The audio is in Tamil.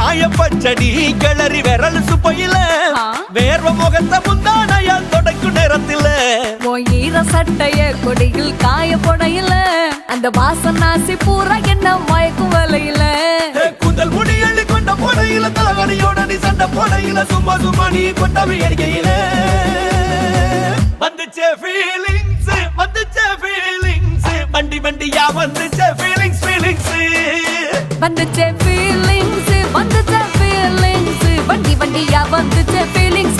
மாய பச்சடி கிளறி விரல் சுப்பையில வேர்வ முகத்தை முந்தானையால் தொடக்கும் நேரத்தில் ஈர சட்டைய கொடியில் காய பொடையில அந்த வாசனாசி பூரா என்ன மயக்கும் வலையில கூந்தல் முடி அள்ளி கொண்ட போடையில தலகடியோட நீ சண்டை போடையில சும்மா சும்மா நீ கொண்டவை எரிக்கையில வந்துச்சே ஃபீலிங்ஸ் வண்டி வண்டியா வந்துச்சே ஃபீலிங்ஸ் வந்துச்சே ஃபீலிங்ஸ் வண்டி வண்டியா வந்துச்சே ஃபீலிங்ஸ்